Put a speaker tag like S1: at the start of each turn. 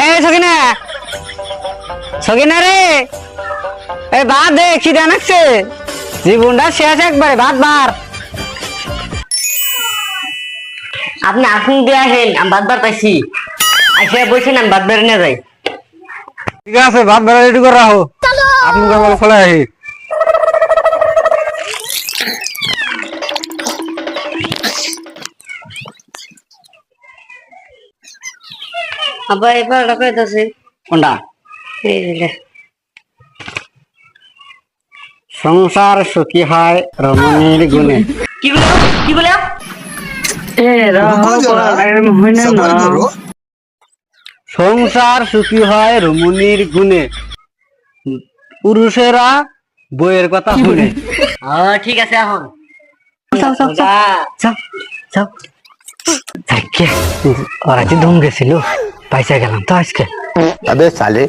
S1: এই সকিনা, সকিনা রে, এই ভাত দে, খিদে নাকছে, জীবনটা শেষ একবারে, ভাত বার।
S2: আপনি আসুন দিয়ে আসেন, আমি ভাত বার পাইছি। আইসা বলছেন আমি ভাত বেড়ে নিয়ে যাই।
S3: ঠিক আছে, ভাত বেড়া রেডি করে রাখো, আপনি কেবল চলে আসি।
S2: আবার এবার রাখাইতেছে
S1: কোনটা?
S2: এই যে
S1: সংসার সুখী হয় রমণীর গুণে।
S2: কি বলে কি বলে
S4: रुको जरा सबर करो।
S1: সংসার সুখী হয় রমণীর গুণে, পুরুষেরা বইয়ের কথা শুনে।
S2: ঠিক আছে এখন
S1: যাও যাও যাও যাও। ওরা কি ধুম গেছিল, পাইসা গেলাম তো আজকে।
S4: अबे साले